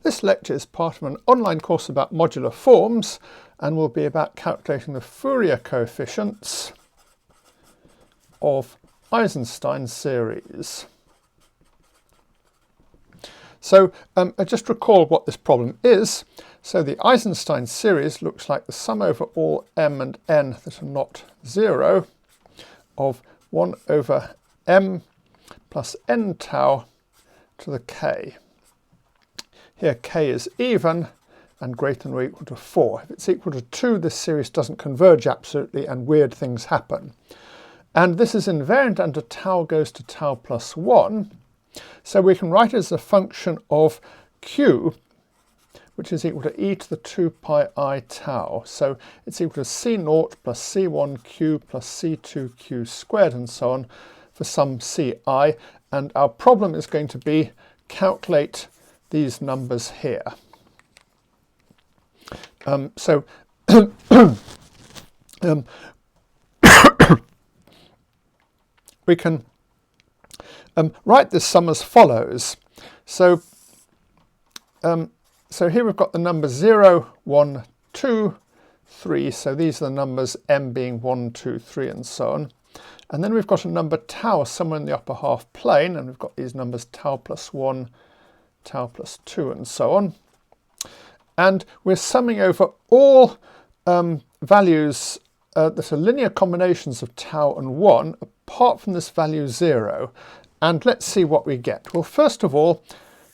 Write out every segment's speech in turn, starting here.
This lecture is part of an online course about modular forms and will be about calculating the Fourier coefficients of Eisenstein series. So just recall what this problem is. So the Eisenstein series looks like the sum over all m and n that are not 0 of 1 over m plus n tau to the k. Here k is even and greater than or equal to 4. If it's equal to 2, this series doesn't converge absolutely and weird things happen. And this is invariant under tau goes to tau plus 1. So we can write it as a function of q, which is equal to e to the 2 pi I tau. So it's equal to c0 plus c1q plus c2q squared and so on for some ci. And our problem is going to be calculate these numbers here. We can write this sum as follows. So here we've got the numbers 0, 1, 2, 3. So these are the numbers m being 1, 2, 3 and so on. And then we've got a number tau somewhere in the upper half plane, and we've got these numbers tau plus 1, tau plus 2 and so on. And we're summing over all values that are linear combinations of tau and 1 apart from this value 0. And let's see what we get. Well, first of all,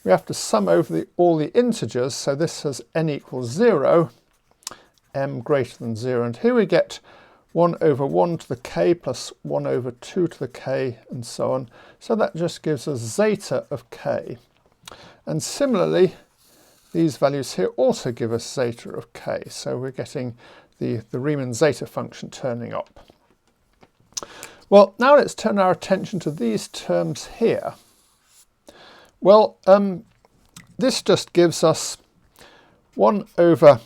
we have to sum over all the integers. So this has n equals 0, m greater than 0. And here we get 1 over 1 to the k plus 1 over 2 to the k and so on. So that just gives us zeta of k. And similarly, these values here also give us zeta of k. So we're getting the Riemann zeta function turning up. Well, now let's turn our attention to these terms here. Well, this just gives us 1 over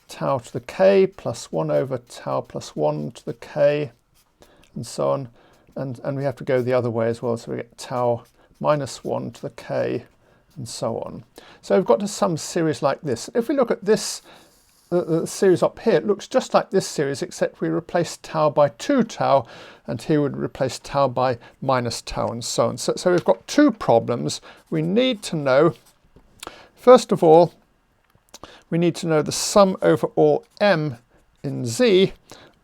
tau to the k plus 1 over tau plus 1 to the k and so on. And we have to go the other way as well. So we get tau minus 1 to the k and so on. So we've got some series like this. If we look at this the series up here, it looks just like this series, except we replace tau by 2 tau, and here we would replace tau by minus tau and so on. So we've got two problems. We need to know, first of all, we need to know the sum over all m in z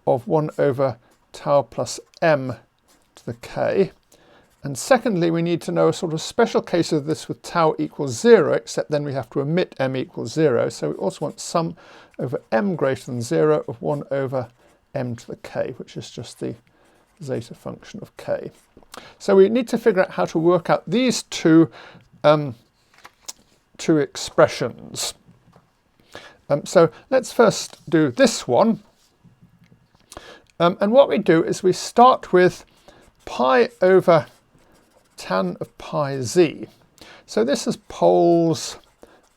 of 1 over tau plus m to the k. And secondly, we need to know a sort of special case of this with tau equals 0, except then we have to omit m equals 0. So we also want sum over m greater than 0 of 1 over m to the k, which is just the zeta function of k. So we need to figure out how to work out these two expressions. So let's first do this one. And what we do is we start with pi over tan of pi z. So this is poles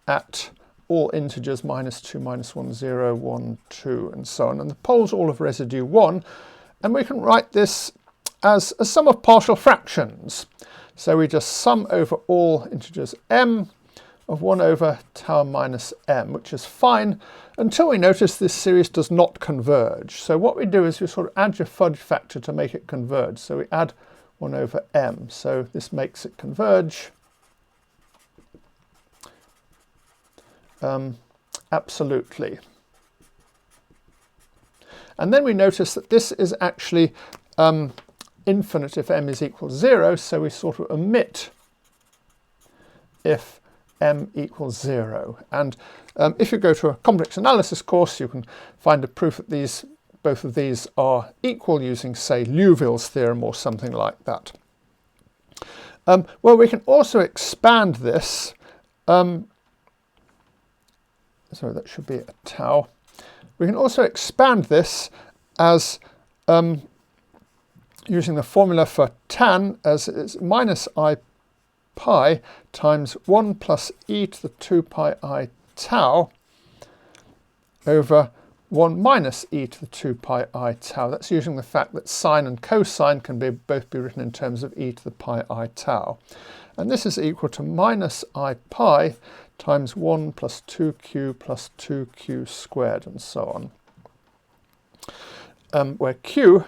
at all integers minus 2, minus 1, 0, 1, 2 and so on. And the poles all of residue 1. And we can write this as a sum of partial fractions. So we just sum over all integers m of 1 over tau minus m, which is fine until we notice this series does not converge. So what we do is we sort of add your fudge factor to make it converge. So we add 1 over m. So this makes it converge. Absolutely. And then we notice that this is actually infinite if m is equal to 0. So we sort of omit if m equals 0. And if you go to a complex analysis course, you can find a proof that both of these are equal using, say, Liouville's theorem or something like that. Well, we can also expand this. Sorry, that should be a tau. We can also expand this as using the formula for tan as it's minus I pi times 1 plus e to the 2 pi I tau over 1 minus e to the 2 pi I tau. That's using the fact that sine and cosine can both be written in terms of e to the pi I tau. And this is equal to minus I pi times 1 plus 2q plus 2q squared and so on, where q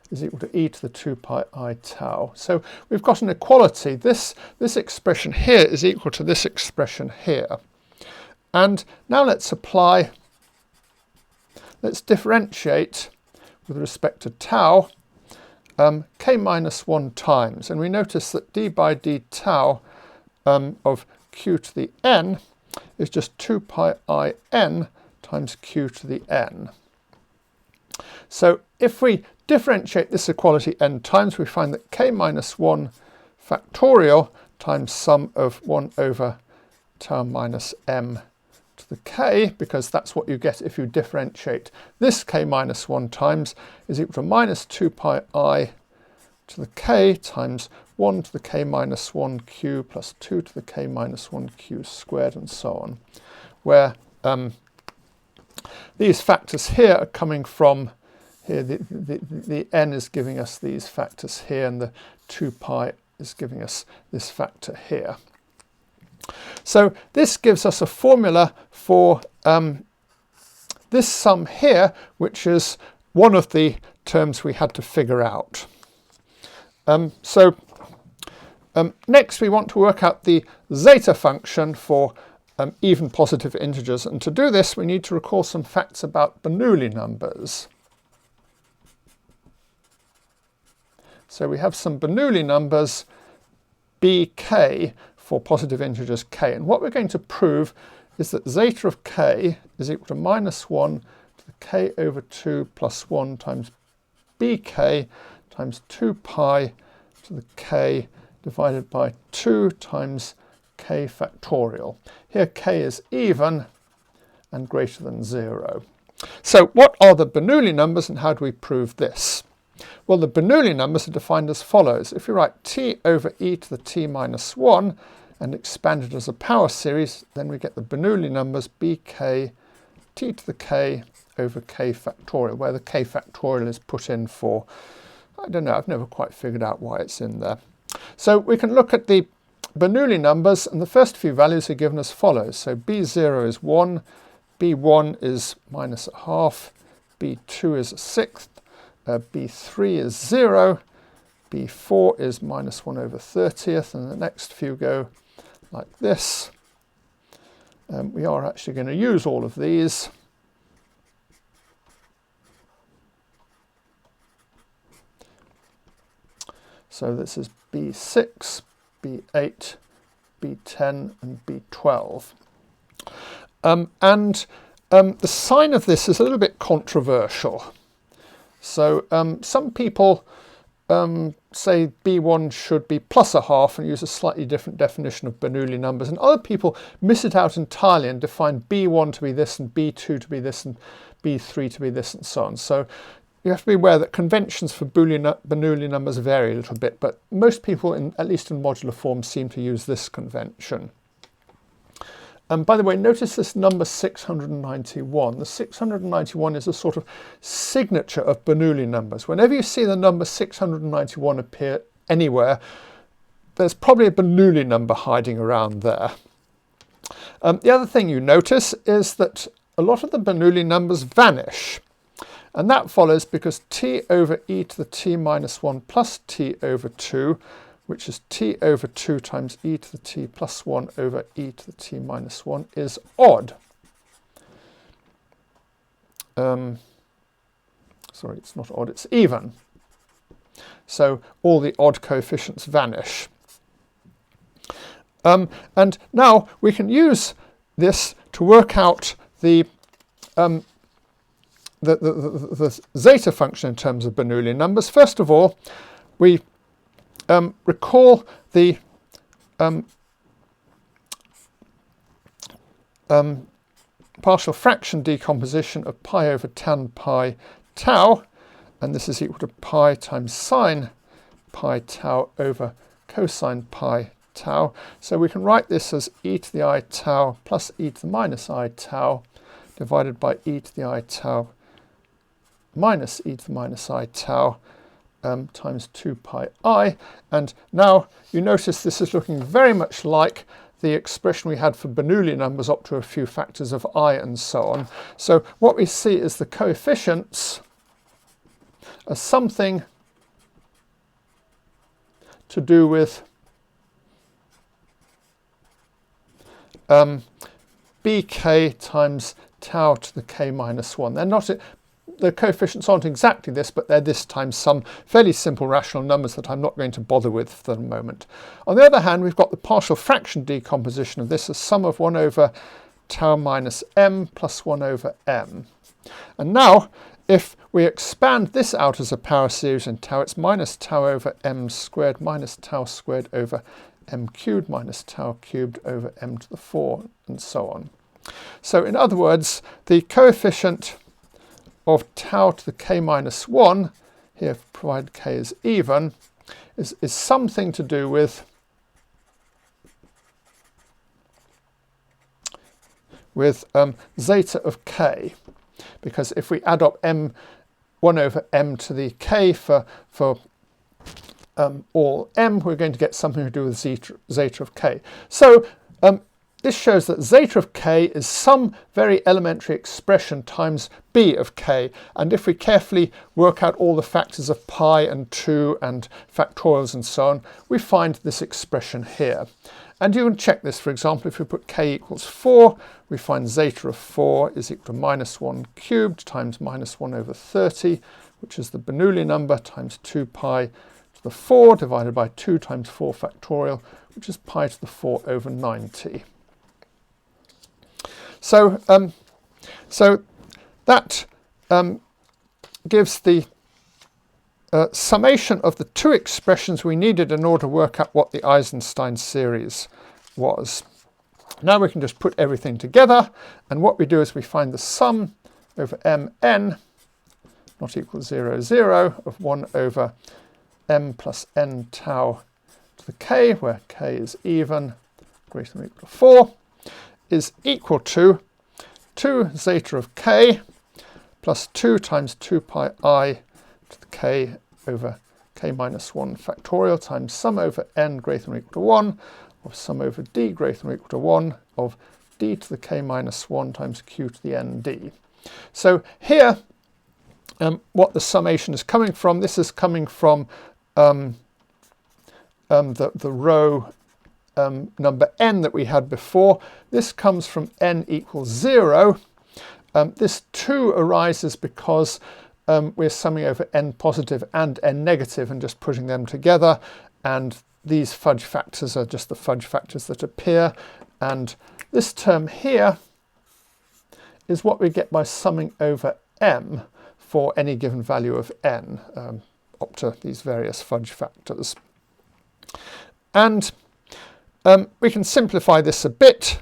is equal to e to the 2 pi I tau. So we've got an equality. This expression here is equal to this expression here. And now let's differentiate with respect to tau k minus 1 times. And we notice that d by d tau of q to the n is just 2 pi I n times q to the n. So if we differentiate this equality n times, we find that k minus 1 factorial times sum of 1 over tau minus m to the k, because that's what you get if you differentiate this k minus 1 times, is equal to minus 2 pi I to the k times 1 to the k minus 1 q plus 2 to the k minus 1 q squared and so on, where these factors here are coming from here, the n is giving us these factors here, and the 2 pi is giving us this factor here. So this gives us a formula for this sum here, which is one of the terms we had to figure out. Next we want to work out the zeta function for even positive integers, and to do this we need to recall some facts about Bernoulli numbers. So we have some Bernoulli numbers bk for positive integers k, and what we're going to prove is that zeta of k is equal to minus 1 to the k over 2 plus 1 times bk times 2 pi to the k divided by 2 times k factorial. Here k is even and greater than 0. So what are the Bernoulli numbers and how do we prove this? Well, the Bernoulli numbers are defined as follows. If you write t over e to the t minus 1 and expand it as a power series, then we get the Bernoulli numbers bk t to the k over k factorial, where the k factorial is put in for, I don't know, I've never quite figured out why it's in there. So we can look at the Bernoulli numbers, and the first few values are given as follows. So b0 is 1, b1 is minus a half, b2 is a sixth, b3 is 0, b4 is minus 1 over 30th, and the next few go like this. We are actually going to use all of these. So this is b6, b8, b10 and b12. The sign of this is a little bit controversial. So some people say b1 should be plus a half and use a slightly different definition of Bernoulli numbers, and other people miss it out entirely and define b1 to be this and b2 to be this and b3 to be this and so on. So you have to be aware that conventions for Bernoulli numbers vary a little bit, but most people, at least in modular form, seem to use this convention. By the way, notice this number 691. The 691 is a sort of signature of Bernoulli numbers. Whenever you see the number 691 appear anywhere, there's probably a Bernoulli number hiding around there. The other thing you notice is that a lot of the Bernoulli numbers vanish. And that follows because t over e to the t minus 1 plus t over 2, which is t over 2 times e to the t plus 1 over e to the t minus 1, is odd. Sorry, it's not odd, it's even. So all the odd coefficients vanish. And now we can use this to work out the zeta function in terms of Bernoulli numbers. First of all, we recall the partial fraction decomposition of pi over tan pi tau, and this is equal to pi times sine pi tau over cosine pi tau. So we can write this as e to the I tau plus e to the minus I tau divided by e to the I tau minus e to the minus I tau times 2 pi I. And now you notice this is looking very much like the expression we had for Bernoulli numbers up to a few factors of I and so on. So what we see is the coefficients are something to do with bk times tau to the k minus 1. They're not, the coefficients aren't exactly this, but they're this times some fairly simple rational numbers that I'm not going to bother with for the moment. On the other hand, we've got the partial fraction decomposition of this as sum of 1 over tau minus m plus 1 over m. And now, if we expand this out as a power series in tau, it's minus tau over m squared minus tau squared over m cubed minus tau cubed over m to the 4, and so on. So in other words, the coefficient of tau to the k minus 1, here provided k is even, is something to do with zeta of k. Because if we add up m 1 over m to the k for all m, we're going to get something to do with zeta of k. So this shows that zeta of k is some very elementary expression times b of k. And if we carefully work out all the factors of pi and 2 and factorials and so on, we find this expression here. And you can check this, for example, if we put k equals 4, we find zeta of 4 is equal to minus 1 cubed times minus 1 over 30, which is the Bernoulli number, times 2 pi to the 4 divided by 2 times 4 factorial, which is pi to the 4 over 90. So, that gives the summation of the two expressions we needed in order to work out what the Eisenstein series was. Now we can just put everything together, and what we do is we find the sum over mn not equal 0, 0 of 1 over m plus n tau to the k, where k is even, greater than or equal to 4, is equal to 2 zeta of k plus 2 times 2 pi I to the k over k minus 1 factorial times sum over n greater than or equal to 1 of sum over d greater than or equal to 1 of d to the k minus 1 times q to the n d. So here, what the summation is coming from, this is coming from the row number n that we had before. This comes from n equals 0. This 2 arises because we're summing over n positive and n negative and just putting them together, and these fudge factors are just the fudge factors that appear, and this term here is what we get by summing over m for any given value of n up to these various fudge factors. And we can simplify this a bit.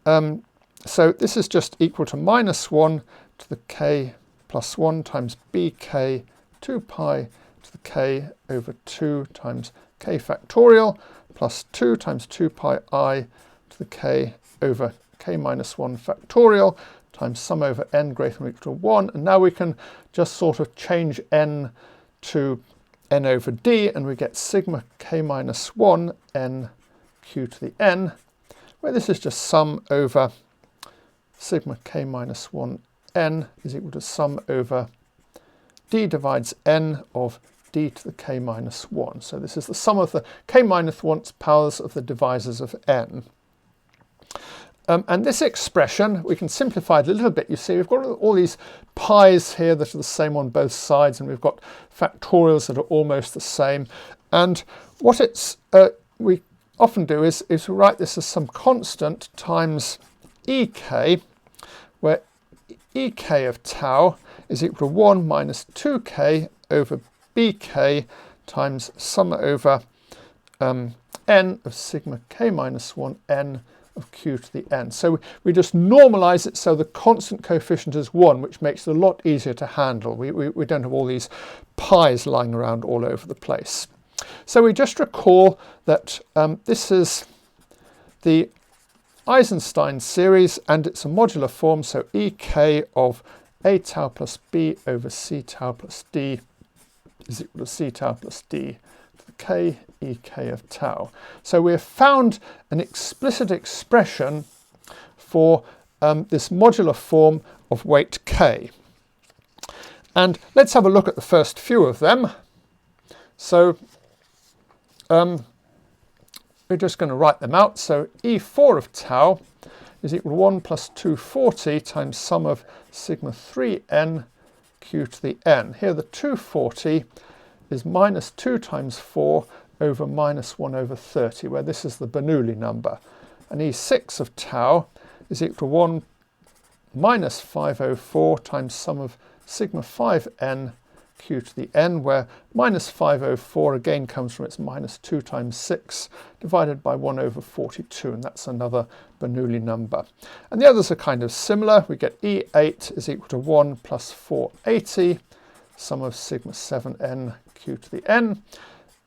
So this is just equal to minus 1 to the k plus 1 times bk 2 pi to the k over 2 times k factorial plus 2 times 2 pi I to the k over k minus 1 factorial times sum over n greater than or equal to 1. And now we can just sort of change n to n over d, and we get sigma k minus 1 n q to the n, where this is just sum over sigma k minus 1 n is equal to sum over d divides n of d to the k minus 1. So this is the sum of the k minus 1 powers of the divisors of n. And this expression, we can simplify it a little bit. You see, we've got all these pi's here that are the same on both sides, and we've got factorials that are almost the same. And what we often do is write this as some constant times ek, where ek of tau is equal to 1 minus 2k over bk times sum over n of sigma k minus 1 n of q to the n. So we just normalize it so the constant coefficient is 1, which makes it a lot easier to handle. We don't have all these pi's lying around all over the place. So we just recall that this is the Eisenstein series, and it's a modular form, so ek of a tau plus b over c tau plus d is equal to c tau plus d to the of k ek of tau. So we have found an explicit expression for this modular form of weight k. And let's have a look at the first few of them. So we're just going to write them out. So E4 of tau is equal to 1 plus 240 times sum of sigma 3n q to the n. Here the 240 is minus 2 times 4 over minus 1 over 30, where this is the Bernoulli number. And E6 of tau is equal to 1 minus 504 times sum of sigma 5n q to the n, where minus 504 again comes from its minus 2 times 6 divided by 1 over 42, and that's another Bernoulli number. And the others are kind of similar. We get E8 is equal to 1 plus 480, sum of sigma 7n q to the n.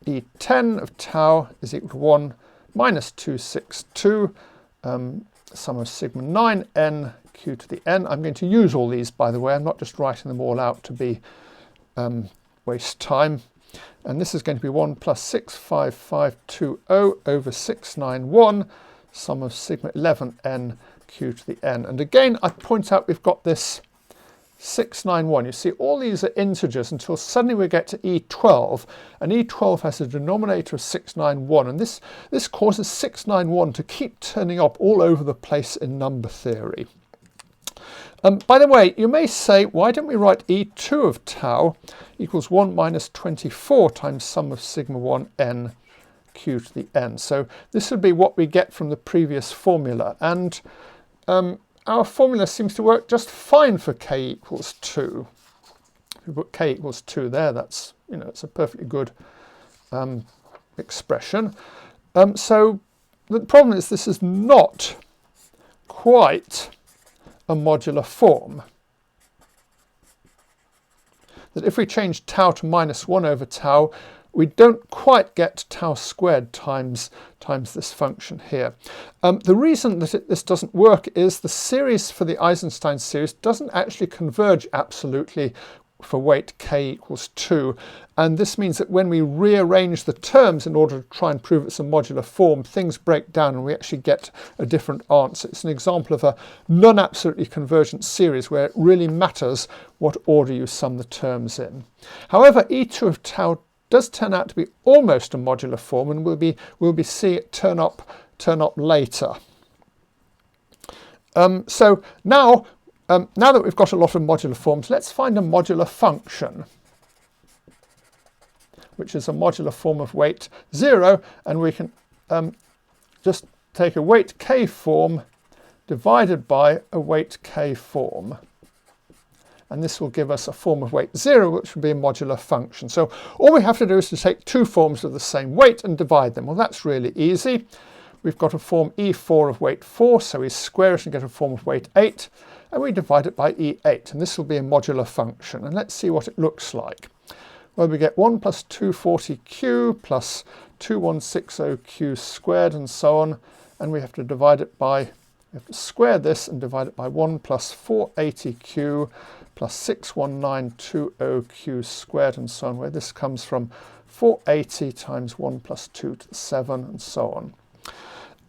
E10 of tau is equal to 1 minus 262, sum of sigma 9n q to the n. I'm going to use all these, by the way. I'm not just writing them all out to be waste time. And this is going to be 1 plus 65520 over 691, sum of sigma 11n q to the n. And again, I point out we've got this 691. You see, all these are integers until suddenly we get to E12, and E12 has a denominator of 691, and this causes 691 to keep turning up all over the place in number theory. By the way, you may say, why don't we write E2 of tau equals 1 minus 24 times sum of sigma 1n q to the n. So this would be what we get from the previous formula, and our formula seems to work just fine for k equals 2. If we put k equals 2 there, that's, it's a perfectly good expression. So the problem is this is not quite a modular form. That if we change tau to minus 1 over tau, we don't quite get tau squared times this function here. The reason that this doesn't work is the series for the Eisenstein series doesn't actually converge absolutely for weight k equals 2. And this means that when we rearrange the terms in order to try and prove it's a modular form, things break down and we actually get a different answer. It's an example of a non-absolutely convergent series where it really matters what order you sum the terms in. However, E2 of tau does turn out to be almost a modular form, and we'll see it turn up later. So now that we've got a lot of modular forms, let's find a modular function, which is a modular form of weight 0, and we can just take a weight k form divided by a weight k form. And this will give us a form of weight 0, which will be a modular function. So all we have to do is to take two forms of the same weight and divide them. Well, that's really easy. We've got a form E4 of weight 4, so we square it and get a form of weight 8, and we divide it by E8, and this will be a modular function. And let's see what it looks like. Well, we get 1 plus 240q plus 2160q squared and so on, and we have to divide it by, we have to square this and divide it by 1 plus 480q plus 61920q squared and so on, where this comes from 480 times 1 plus 2 to the 7 and so on.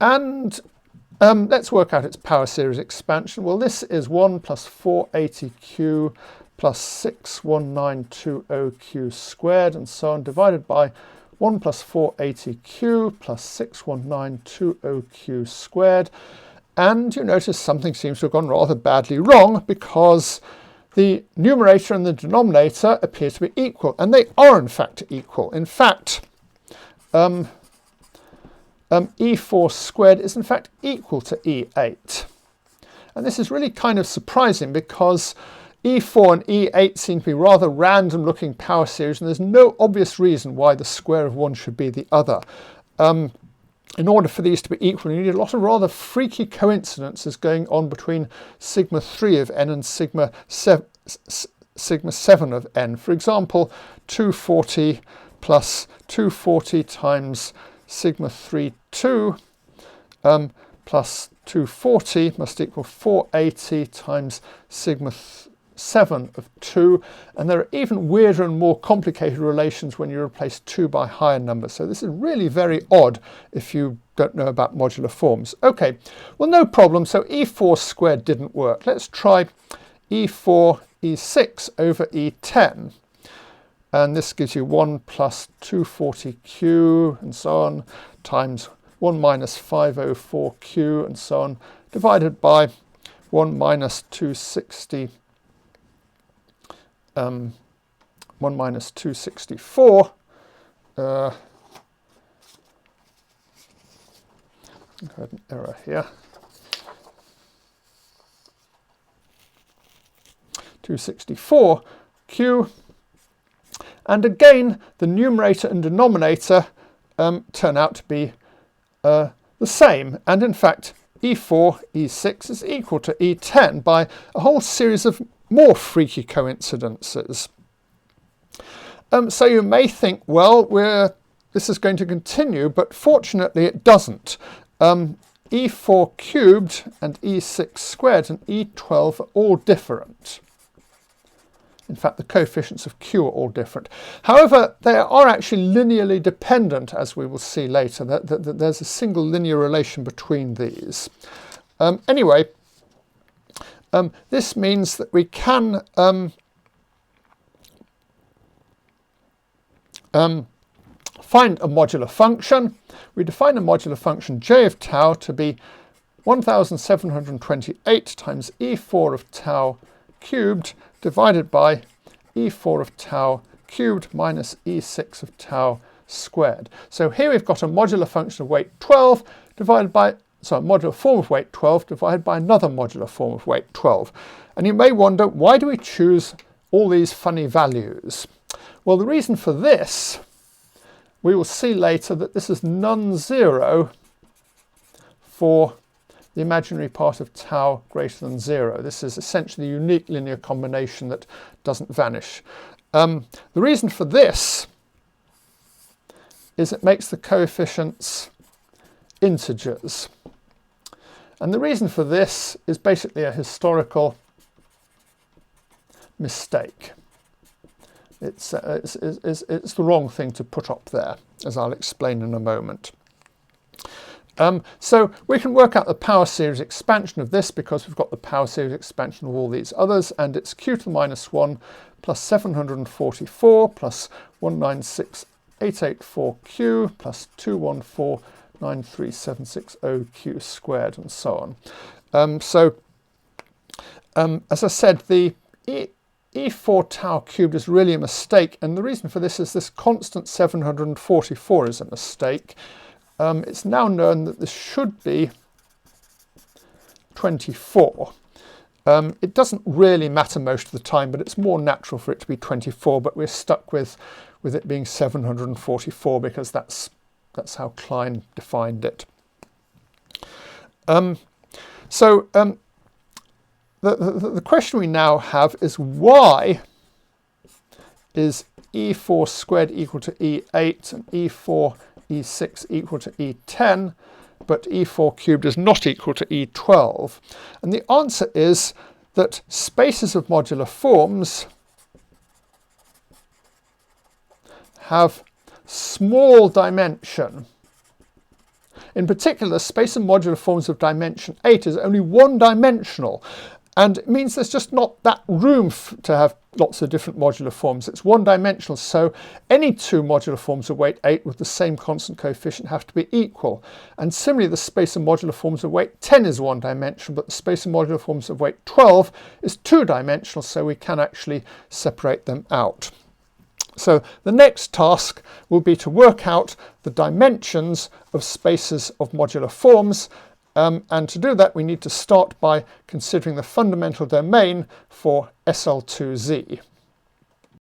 And let's work out its power series expansion. Well, this is 1 plus 480q plus 61920q squared and so on, divided by 1 plus 480q plus 61920q squared. And you notice something seems to have gone rather badly wrong, because the numerator and the denominator appear to be equal, and they are in fact equal. In fact, E4 squared is in fact equal to E8. And this is really kind of surprising, because E4 and E8 seem to be rather random looking power series, and there's no obvious reason why the square of one should be the other. In order for these to be equal, you need a lot of rather freaky coincidences going on between sigma 3 of n and sigma 7 of n. For example, 240 plus 240 times sigma 3, 2 plus 240 must equal 480 times sigma 7 of 2, and there are even weirder and more complicated relations when you replace 2 by higher numbers. So this is really very odd if you don't know about modular forms. Okay, well, no problem. So E4 squared didn't work. Let's try E4 E6 over E10. And this gives you 1 plus 240q and so on times 1 minus 504q and so on, divided by 1 minus 260, 1 minus 264. I had an error here. 264q. And again, the numerator and denominator turn out to be the same. And in fact, E4, E6 is equal to E10 by a whole series of more freaky coincidences. So you may think, well, this is going to continue, but fortunately it doesn't. E4 cubed and E6 squared and E12 are all different. In fact, the coefficients of q are all different. However, they are actually linearly dependent, as we will see later. There's a single linear relation between these. Anyway, this means that we can find a modular function. We define a modular function j of tau to be 1728 times E4 of tau cubed divided by E4 of tau cubed minus E6 of tau squared. So here we've got a modular function of weight 12 divided by, sorry, modular form of weight 12 divided by another modular form of weight 12. And you may wonder, why do we choose all these funny values? Well, the reason for this, we will see later that this is non-zero for the imaginary part of tau greater than 0. This is essentially a unique linear combination that doesn't vanish. The reason for this is it makes the coefficients integers. And the reason for this is basically a historical mistake. It's the wrong thing to put up there, as I'll explain in a moment. So we can work out the power series expansion of this because we've got the power series expansion of all these others, and it's q to the minus 1 plus 744 plus 196884q plus 2149370q squared and so on. As I said, the E4 tau cubed is really a mistake, and the reason for this is this constant 744 is a mistake. It's now known that this should be 24. It doesn't really matter most of the time, but it's more natural for it to be 24, but we're stuck with it being 744 because that's how Klein defined it. The question we now have is, why is E4 squared equal to E8 and E4 E6 equal to E10, but E4 cubed is not equal to E12? And the answer is that spaces of modular forms have small dimension. In particular, the space of modular forms of dimension 8 is only one-dimensional, and it means there's just not that room to have lots of different modular forms. It's one-dimensional, so any two modular forms of weight 8 with the same constant coefficient have to be equal. And similarly, the space of modular forms of weight 10 is one-dimensional, but the space of modular forms of weight 12 is two-dimensional, so we can actually separate them out. So the next task will be to work out the dimensions of spaces of modular forms. And to do that, we need to start by considering the fundamental domain for SL2Z.